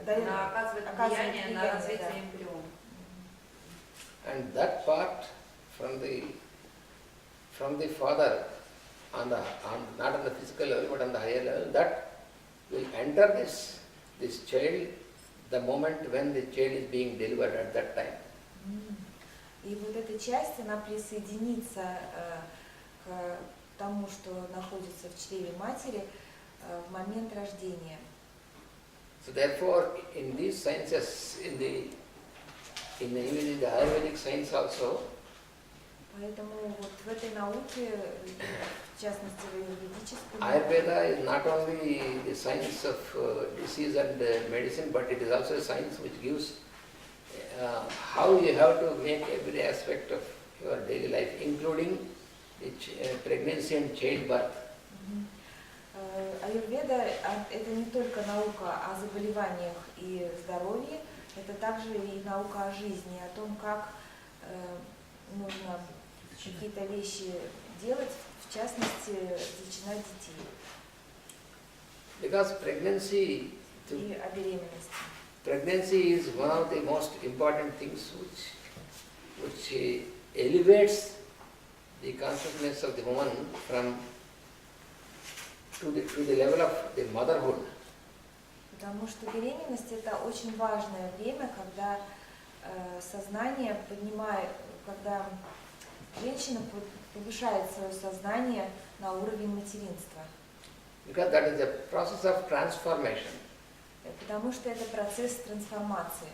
оказывает влияние на развитие эмбриона. And that part from the father not on the physical level but on the higher level, that will enter this child the moment when the child is being delivered at that time. И вот эта часть, она присоединится к тому, что находится в чреве матери в момент рождения. So therefore, in these sciences, in the Ayurvedic science also, Поэтому вот в этой науке, в частности в аюрведической Ayurveda is not only the science of disease and medicine, but it is also a science which gives how you have to make every aspect of your daily life, including the pregnancy and childbirth. Аюрведа – это не только наука о заболеваниях и здоровье, это также и наука о жизни, о том, как нужно какие-то вещи делать, в частности, зачинать детей. Because pregnancy is one of the most important things which elevates the consciousness of the woman to the level of the motherhood. Потому что беременность – это очень важное время, когда сознание поднимает, когда женщина повышает свое сознание на уровень материнства. Because that is a process of transformation. Потому что это процесс трансформации.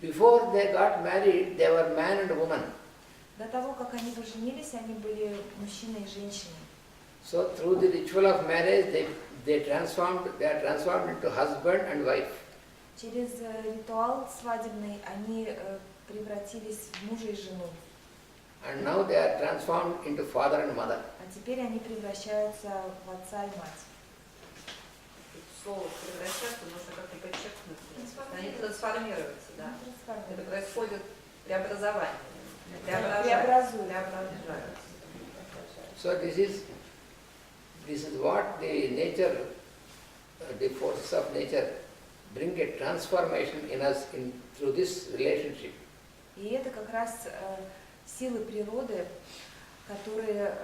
Before they got married, they were man and woman. До того, как они поженились, они были мужчиной и женщиной. So through the ritual of marriage, they are transformed into husband and wife. Через ритуал свадебный они превратились в мужа и жену. And now they are transformed into father and mother. А теперь они превращаются в отца и мать. Слово превращаться можно как-то подчеркнуть. Они трансформируются, да. Это происходит преобразование. Преобразуются. So this is what the nature, the forces of nature bring a transformation in us through this relationship. И это как раз силы природы, которые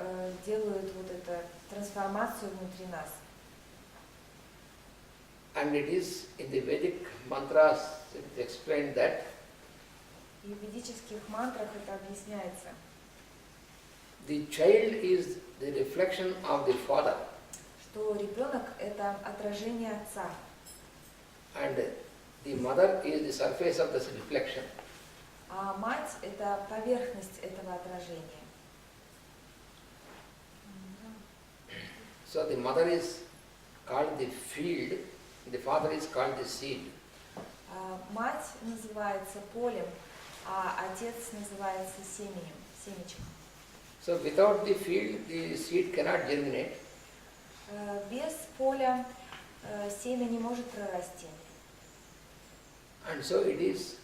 делают вот эту трансформацию внутри нас. And it is in the Vedic mantras it is explained that И в ведических мантрах это объясняется. The child is the reflection of the father. Что ребенок – это отражение отца. And the mother is the surface of this reflection. А мать – это поверхность этого отражения. So the mother is called the field, the father is called the seed. Мать называется полем, а отец называется семечком. So without the field, the seed cannot germinate. Без поля семя не может прорасти. And so it is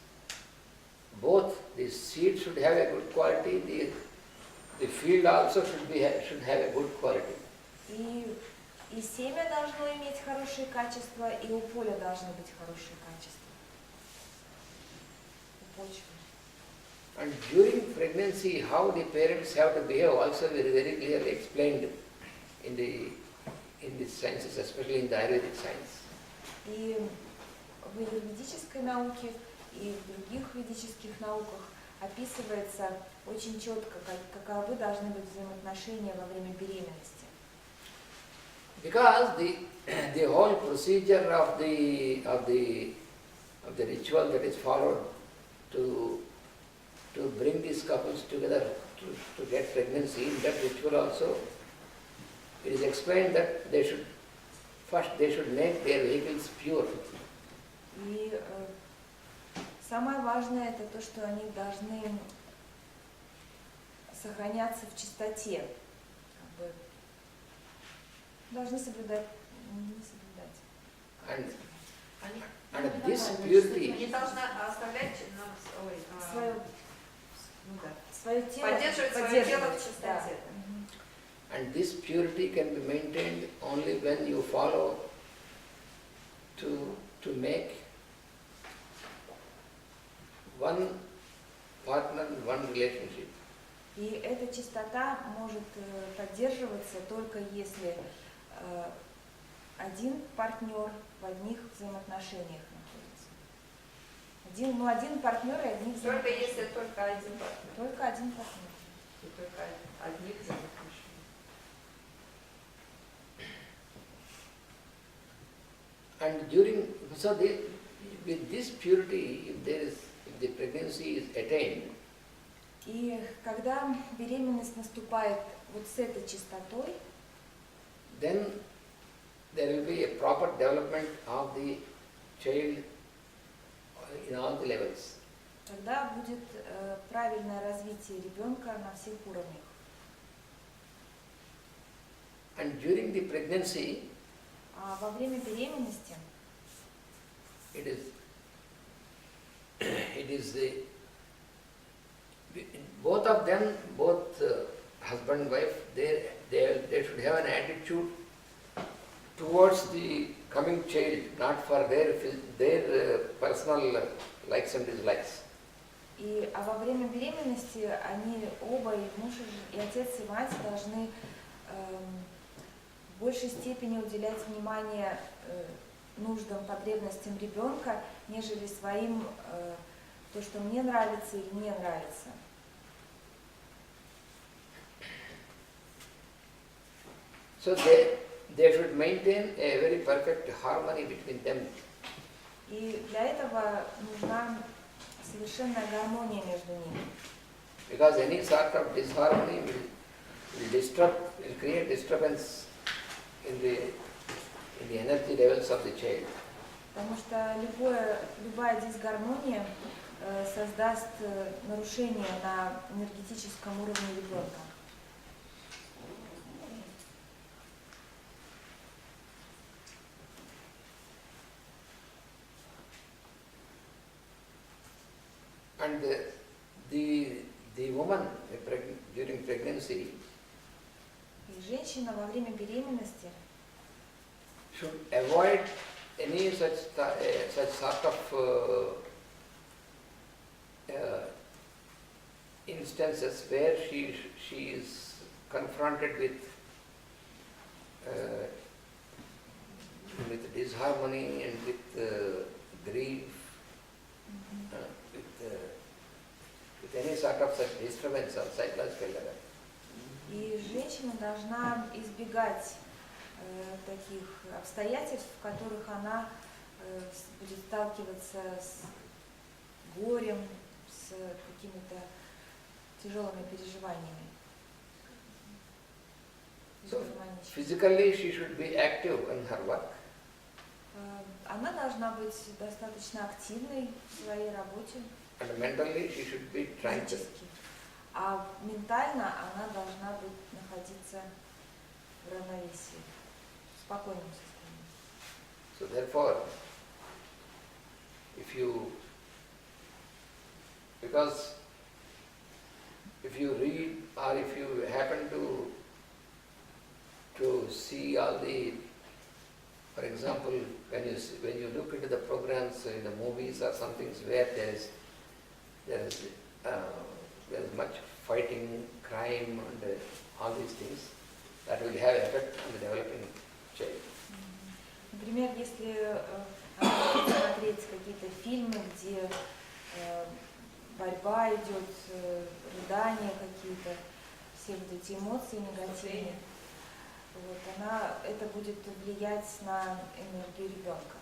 both the seed should have a good quality, the field also should have a good quality. И семя должно иметь хорошие качества, и у поля должны быть хорошие качества. У почвы. And during pregnancy, how the parents have to behave also very clearly explained in the sciences, especially in the Ayurvedic science. И в аюрведической науке, и в других ведических науках описывается очень четко, каковы должны быть взаимоотношения во время беременности. Because the whole procedure of the ritual that is followed to bring these couples together to get pregnancy, in that ritual also, it is explained that they should make their vehicles pure. И самое важное это то, что они должны сохраняться в чистоте, должны соблюдать, And this purity, они должны оставлять свое тело, поддерживать свое тело в чистоте. and this purity can be maintained only when you follow to make one partner, one relationship. И эта чистота может поддерживаться только если один партнер в одних взаимоотношениях находится. Один партнер и одних Только взаимоотношений. если только один партнер. Только один партнер. И только одних взаимоотношений. And during, so with this purity, if the pregnancy is attained, И когда беременность наступает вот с этой чистотой, then there will be a proper development of the child in all the levels. тогда будет правильное развитие ребенка на всех уровнях. And during the pregnancy, А во время беременности it is both of them, both husband and wife, they should have an attitude towards the coming child, not for their personal likes and dislikes. а во время беременности они оба, и муж, и отец, и мать должны в большей степени уделять внимание нуждам, потребностям ребенка, нежели своим, то, что мне нравится или не нравится. So they should maintain a very perfect harmony between them. И для этого нужна совершенная гармония между ними. Because any sort of disharmony will create disturbance in the energy levels of the child. Потому что любая дисгармония создаст нарушение на энергетическом уровне ребенка. And the woman during pregnancy И женщина во время беременности should avoid any such sort of instances where she is confronted with disharmony and with grief, with any sort of such disturbance on psychological level. И женщина должна избегать таких обстоятельств, в которых она будет сталкиваться с горем, с какими-то тяжелыми переживаниями. So physically she should be active in her work. Она должна быть достаточно активной в своей работе. And mentally she should be tranquil. Физически. А ментально она должна быть находиться в равновесии, в спокойном состоянии. So therefore, because if you read or if you happen to see all the, for example, when you look into the programs in the movies or something where there is much fighting, crime and all these things, that will have effect on the developing child. Например, если смотреть какие-то фильмы, где борьба идет, рыдания какие-то, все вот эти эмоции негативные, это будет влиять на энергию ребенка.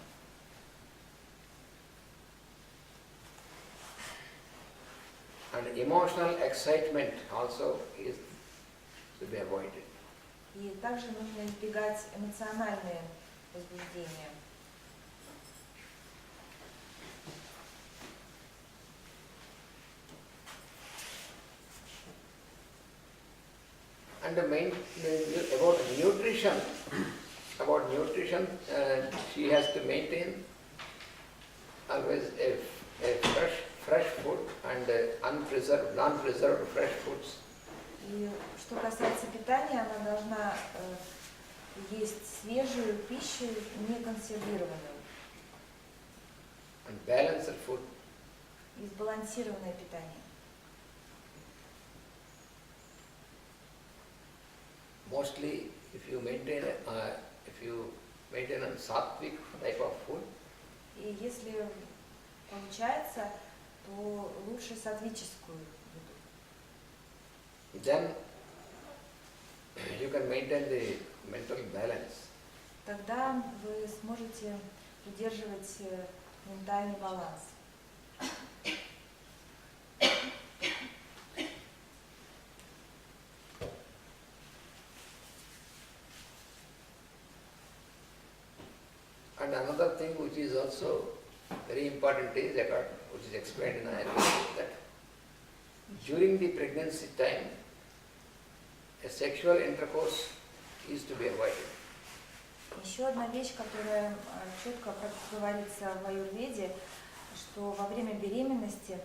And emotional excitement also is to be avoided. И также нужно избегать эмоциональные возбуждения. And about nutrition, she has to maintain always a fresh food and non-preserved fresh foods. И что касается питания, она должна есть свежую пищу, не консервированную. and balanced food. и сбалансированное питание. Mostly, if you maintain a sattvic type of food, И если получается, то лучше сатвическую еду. then you can maintain the mental balance. Тогда вы сможете удерживать ментальный баланс. And another thing which is also very important is, which is explained in Ayurveda, that during the pregnancy time, a sexual intercourse is to be avoided. Еще одна вещь, которая четко говорится в аюрведе, что во время беременности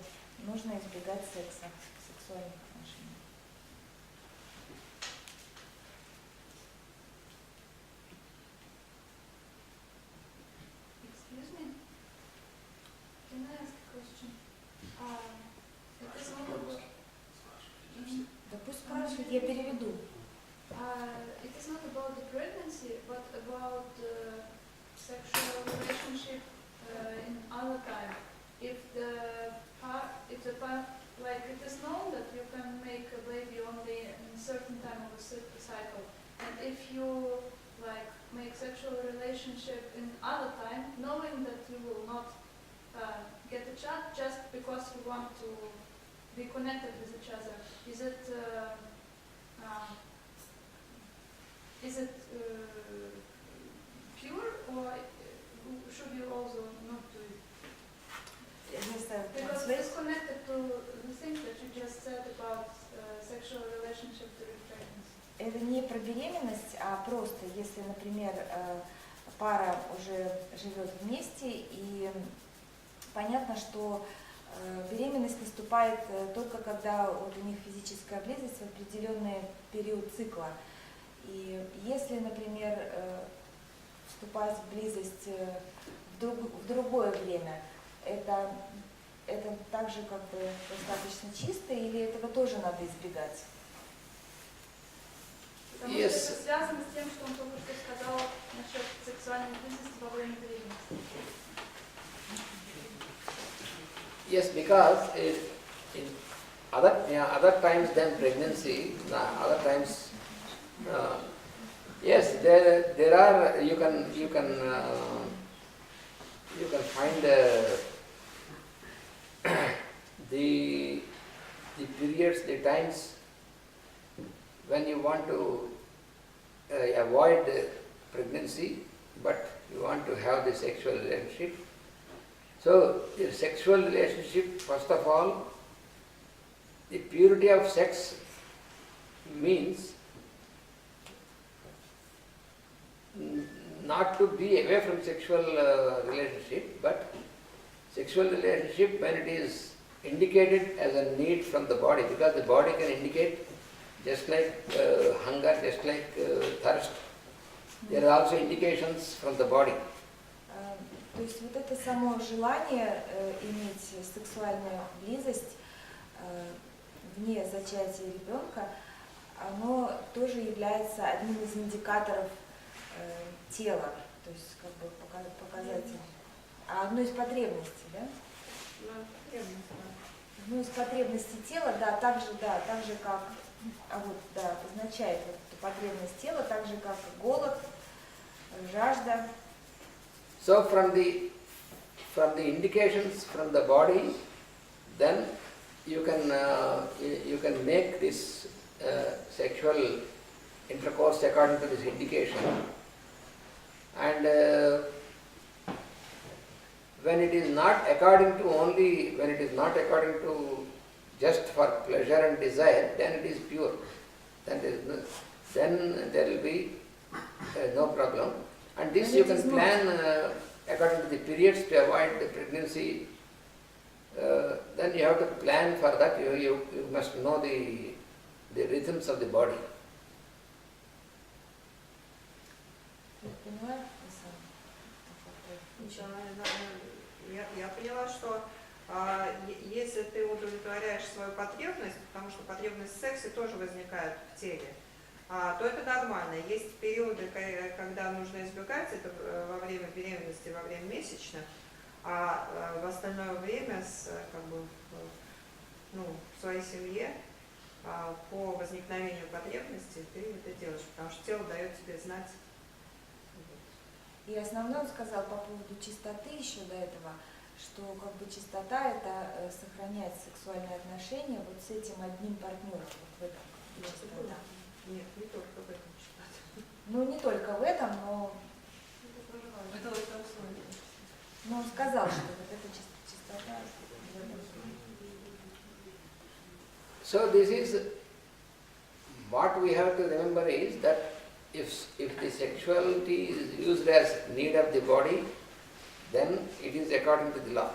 нужно избегать секса, сексуальных отношений. Excuse me? Can I ask a question? It is not about, Да пусть спрашивает, я переведу. it is not about the pregnancy, but about sexual relationship in other time. If the like it is known that you can make a baby only in a certain time of a cycle, and if you like make sexual relationship in other time, knowing that you will not get a child just because you want to be connected with each other, is it pure, or should you also not do it? Yes, Because it's connected to the thing that you just said about sexual relationship during pregnancy. Это не про беременность, а просто если, например, пара уже живет вместе, и понятно, что беременность наступает только когда вот у них физическая близость в определенный период цикла. И если, например, вступать в близость в другое время, это также как бы достаточно чисто, или этого тоже надо избегать? Потому что это связано с тем, что он только что сказал насчет сексуальной близости во время беременности. Yes, because in other times than pregnancy, other times, yes, there are you can find the periods, the times when you want to avoid pregnancy, but you want to have the sexual relationship. So, the sexual relationship, first of all, the purity of sex means not to be away from sexual relationship, but sexual relationship when it is indicated as a need from the body, because the body can indicate just like hunger, just like thirst. There are also indications from the body. То есть вот это само желание иметь сексуальную близость вне зачатия ребенка, оно тоже является одним из индикаторов тела, то есть как бы показатель. Одной из потребностей, да? Одной из потребностей тела, да, так же как, означает вот эту потребность тела, так же как голод, жажда. So from the indications from the body, then you can make this sexual intercourse according to this indication. And when it is not according to just for pleasure and desire, then it is pure. Then there will be no problem. And this you can plan according to the periods to avoid the pregnancy. Then you have to plan for that. You must know the rhythms of the body. Я поняла, что если ты удовлетворяешь свою потребность, потому что потребность в сексе тоже возникает в теле, то это нормально. Есть периоды, когда нужно избегать это во время беременности, во время месячных, а в остальное время в своей семье по возникновению потребности ты это делаешь, потому что тело дает тебе знать. И основное он сказал по поводу чистоты еще до этого, что как бы чистота это сохранять сексуальные отношения вот с этим одним партнером. Вот в этом чистота. Нет, не только в этом чистота. Ну не только в этом, но Это условие. он сказал, что вот эта чистота. So this is what we have to remember is that if the sexuality is used as need of the body, then it is according to the law.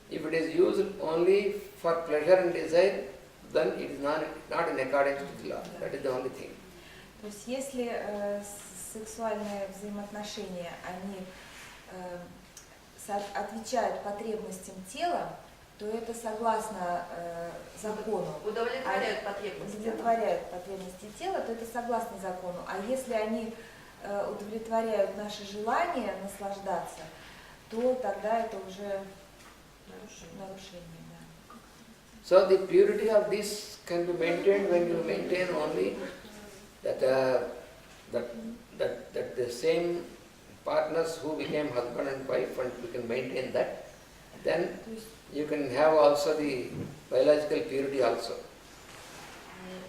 If it is used only for pleasure and desire, then it is not in accordance to the law. That is the only thing. То есть если сексуальные взаимоотношения, они отвечают потребностям тела, то это согласно закону. Удовлетворяют потребности. Удовлетворяют потребности тела, то это согласно закону. А если они удовлетворяют наши желания наслаждаться, то тогда это уже нарушение. Да. So the purity of this can be maintained when you maintain only that the same partners who became husband and wife, and you can maintain that, then То есть, you can have also the biological purity also.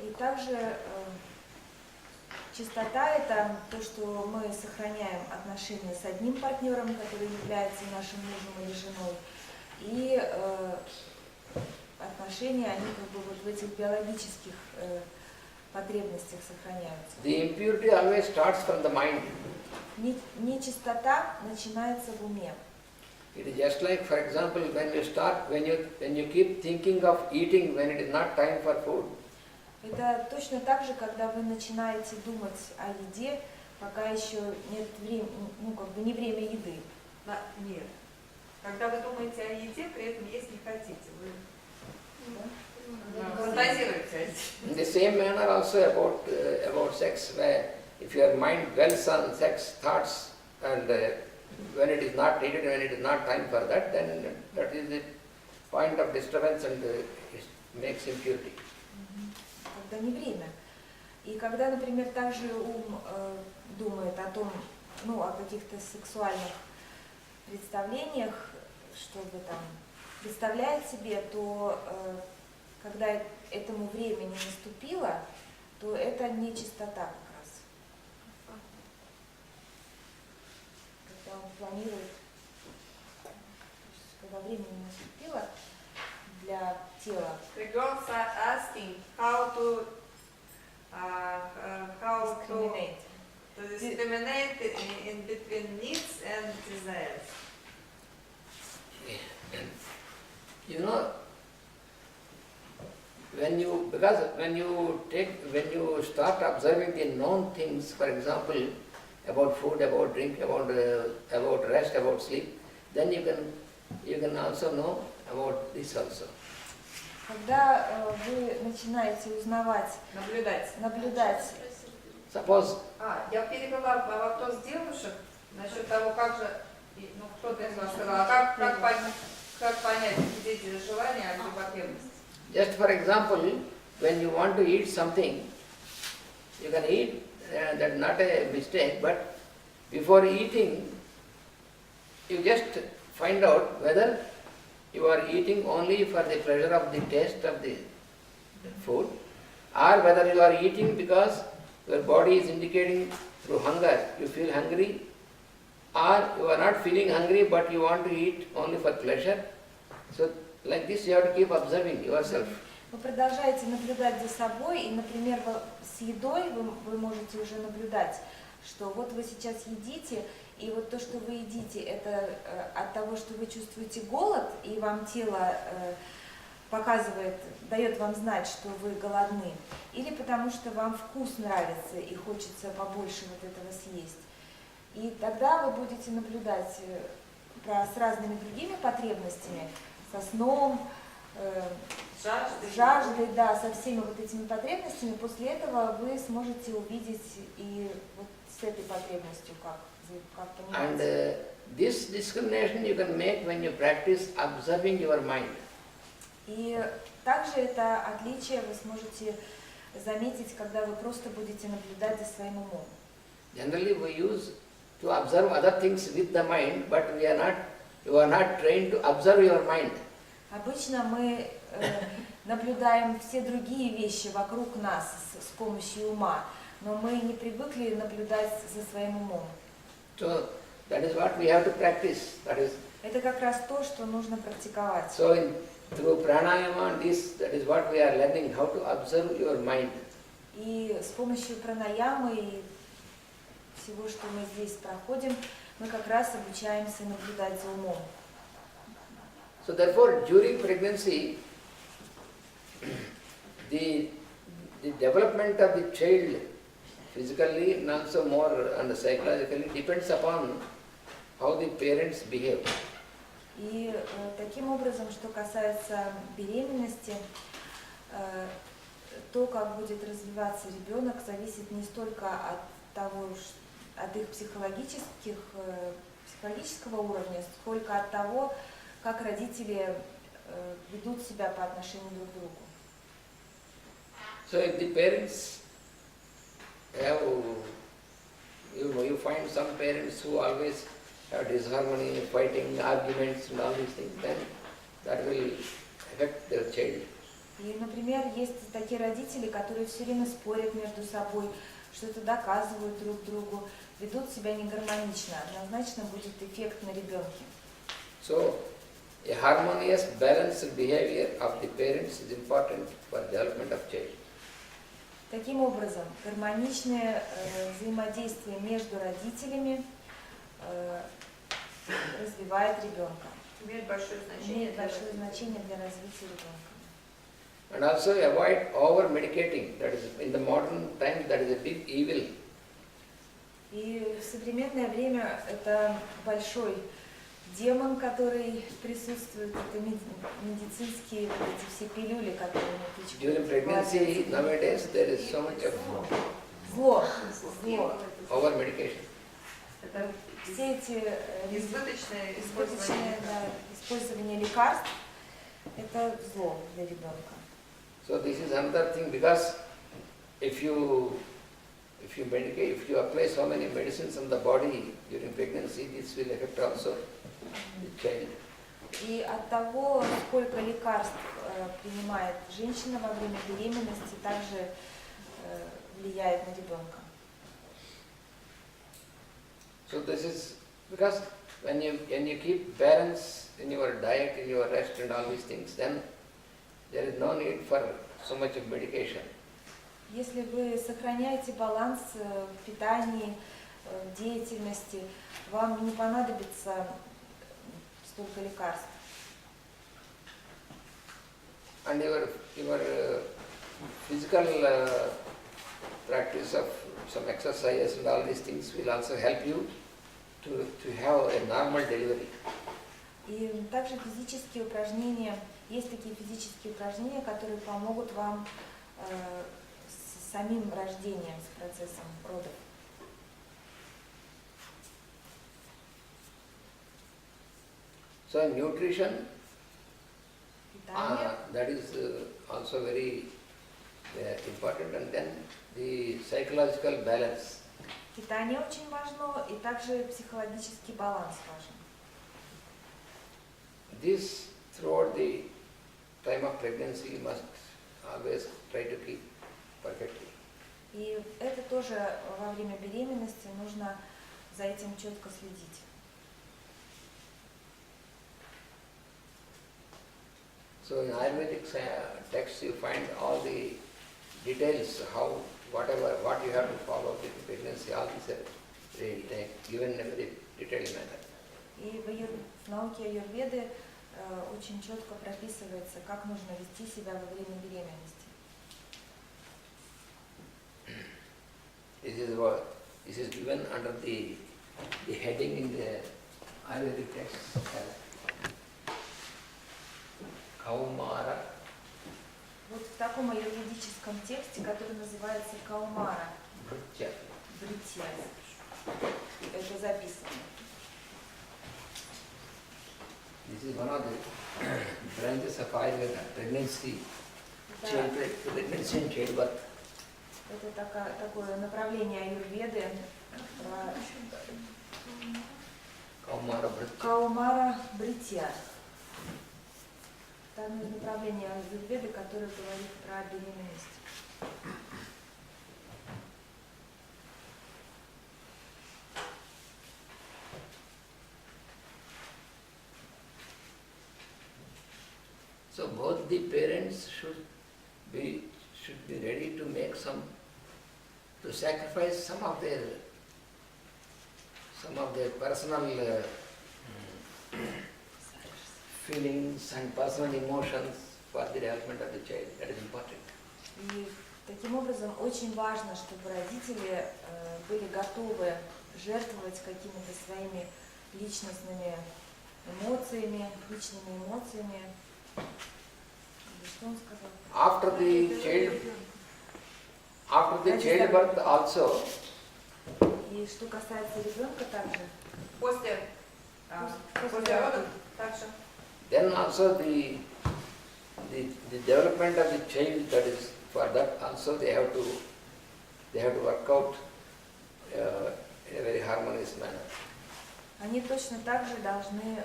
и также чистота это то, что мы сохраняем отношения с одним партнером, который является нашим мужем или женой, и отношения, они как бы вот в этих биологических потребностях сохраняются. The impurity always starts from the mind. Нечистота начинается в уме. It is just like, for example, when you keep thinking of eating when it is not time for food. Это точно так же, когда вы начинаете думать о еде, пока еще нет времени, не время еды. Нет. Когда вы думаете о еде, при этом есть не хотите. Вы фантазируете о еде. In the same manner also about sex, where if your mind dwells on sex thoughts and when it is not needed, when it is not time for that, then that is the point of disturbance and it makes impurity. Когда не время. И когда, например, также ум думает о том, о каких-то сексуальных представлениях, чтобы там представляет себе, то когда этому времени наступило, то это не чистота как раз. Когда он планирует, когда время не наступило для тела. The girls are asking how to discriminate in between needs and desires. You know, when you start observing the known things, for example, about food, about drink, about rest, about sleep, then you can also know about this also. Когда вы начинаете узнавать, наблюдать. Suppose Я перевела вопрос девушек насчет того, как же, кто-то из вас сказал, как понять, где эти желания, а где потребности. just for example, when you want to eat something, you can eat, that's not a mistake, but before eating, you just find out whether you are eating only for the pleasure of the taste of the food, or whether you are eating because your body is indicating through hunger, you feel hungry, or you are not feeling hungry but you want to eat only for pleasure. So like this you have to keep observing yourself. Вы продолжаете наблюдать за собой, и, например, с едой вы можете уже наблюдать, что вот вы сейчас едите, и вот то, что вы едите, это от того, что вы чувствуете голод, и вам тело показывает, дает вам знать, что вы голодны, или потому что вам вкус нравится и хочется побольше вот этого съесть. И тогда вы будете наблюдать, с разными другими потребностями, со сном, Жажды. жаждой, да, со всеми вот этими потребностями, после этого вы сможете увидеть и вот с этой потребностью, как And понимать. this discrimination you can make when you practice observing your mind. И также это отличие вы сможете заметить, когда вы просто будете наблюдать за своим умом. Generally we use to observe other things with the mind, but you are not trained to observe your mind. Обычно мы наблюдаем все другие вещи вокруг нас с помощью ума, но мы не привыкли наблюдать за своим умом. So that is what we have to practice. Это как раз то, что нужно практиковать. So through pranayama, that is what we are learning, how to observe your mind. И с помощью пранаямы и всего, что мы здесь проходим, мы как раз обучаемся наблюдать за умом. So therefore, during pregnancy, the development of the child physically and also more and psychologically depends upon how the parents behave. И таким образом, что касается беременности, то, как будет развиваться ребенок, зависит не столько от того, от их психологического уровня, сколько от того, как родители ведут себя по отношению друг к другу. So if the parents have, you find some parents who always have disharmony, fighting, arguments and all these things, then that will affect their child. И, например, есть такие родители, которые все время спорят между собой, что-то доказывают друг другу, ведут себя негармонично. Однозначно будет эффект на ребенке. So a harmonious, balanced behavior of the parents is important for development of child. Таким образом, гармоничное взаимодействие между родителями развивает ребенка. Имеет большое значение. Имеет большое значение для развития ребенка. And also avoid over-medicating. That is, in the modern times, that is a big evil. И в современное время это большой демон, который присутствует, это медицинские вот эти все пилюли, которые мы пьем. During pregnancy, nowadays, there is so much of Зло. over-medication. Это Все эти избыточное избыточное использование лекарств – это зло для ребенка. So this is another thing, because if you medicate, if you apply so many medicines on the body during pregnancy, this will affect also the child. И от того, сколько лекарств принимает женщина во время беременности, также влияет на ребенка. So this is because when you keep balance in your diet, in your rest and all these things, then there is no need for so much of medication. Если вы сохраняете баланс в питании, в деятельности, вам не понадобится столько лекарств. And your physical practice of some exercise and all these things will also help you to have a normal delivery. И также физические упражнения, есть такие физические упражнения, которые помогут вам с самим рождением, с процессом родов. So nutrition, Питание. that is also very important, and then the psychological balance. Питание очень важно, и также психологический баланс важен. This throughout the time of pregnancy you must always try to keep perfectly. И это тоже во время беременности нужно за этим четко следить. So in Ayurvedic texts you find all the details, what you have to follow during pregnancy, all these are given in a very detailed manner. И в науке аюрведы очень четко прописывается, как нужно вести себя во время беременности. This is given under the heading in the Ayurvedic texts as Kaumara, Вот в таком аюрведическом тексте, который называется Каумара, Bhritya. Бритья, это записано. This is one of the branches of Ayurveda, pregnancy, Да, pregnancy and childbirth. это такое направление аюрведы про Kaumara Bhritya. Каумара Бритья. Это одно из направлений аюрведы, которое говорит про беременность. So both the parents should be ready to make to sacrifice some of their personal feelings and personal emotions for the development of the child. That is important. И таким образом очень важно, чтобы родители были готовы жертвовать какими-то своими личными эмоциями. Что он сказал? After the childbirth also, И что касается ребенка также, После родов также. then also the development of the child, that is for that also they have to work out in a very harmonious manner. они точно так же должны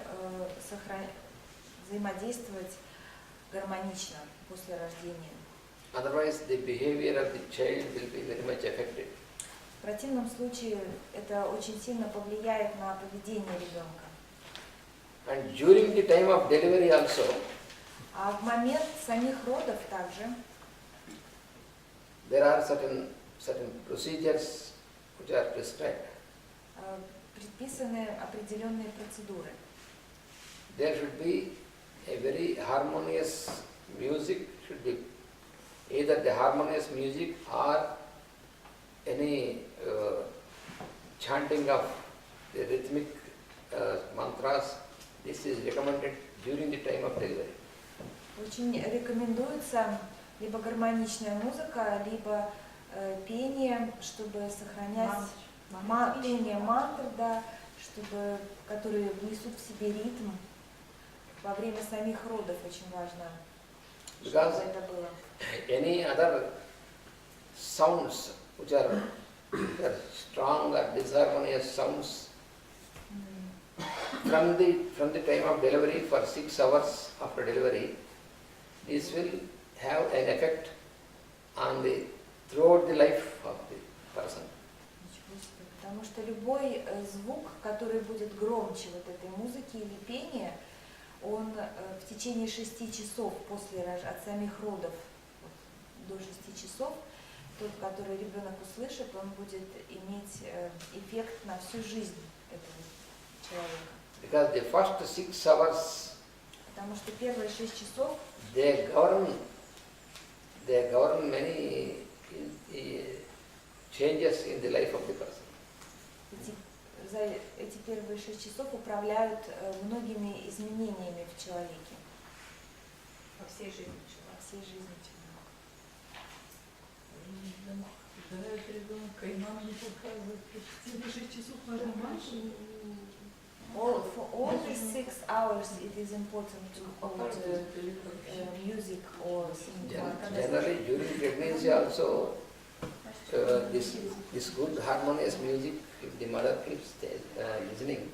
взаимодействовать гармонично после рождения. Otherwise the behavior of the child will be very much affected. В противном случае это очень сильно повлияет на поведение ребенка. And during the time of delivery also, А в момент самих родов также there are certain procedures which are prescribed. предписаны определенные процедуры. There should be a very harmonious music, should be either the harmonious music or any chanting of the rhythmic mantras. This is recommended during the time of delivery. Очень рекомендуется либо гармоничная музыка, либо пение, чтобы сохранять пение мантр, да, которые внесут в себе ритм. Во время самих родов очень важно, чтобы это было. Any other sounds which are strong or disharmonious sounds from the time of delivery for 6 hours after delivery, this will have an effect on throughout the life of the person. Потому что любой звук, который будет громче вот этой музыки или пения, он в течение 6 часов от самих родов до 6 часов, тот, который ребенок услышит, он будет иметь эффект на всю жизнь этого человека. Because the first 6 hours, Потому что первые 6 часов they govern many changes in the life of the person. эти первые 6 часов управляют многими изменениями в человеке. Во всей жизни Во всей жизни человека. Ударяет ребенка, и мама не показывает, почти 6 часов можно больше. For all these 6 hours it is important to hold music or singing. Generally during pregnancy also this good harmonious music, if the mother keeps listening,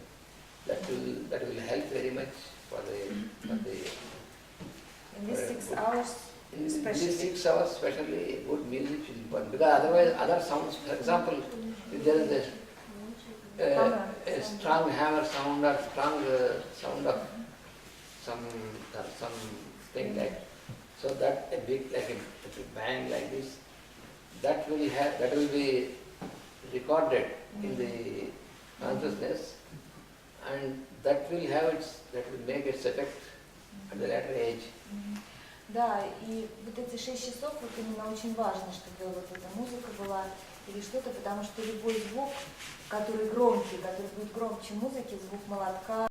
that will help very much for the In these 6 hours in especially. these 6 hours especially good music should be put, because otherwise other sounds, for example, if there is a strong hammer sound or strong sound of something like, so that a big like a bang like this, that will be recorded in the consciousness, and that will make its effect at the later age. Да, и вот эти 6 часов, вот именно очень важно, чтобы вот эта музыка была или что-то, потому что любой звук, который громкий, который будет громче музыки, звук молотка,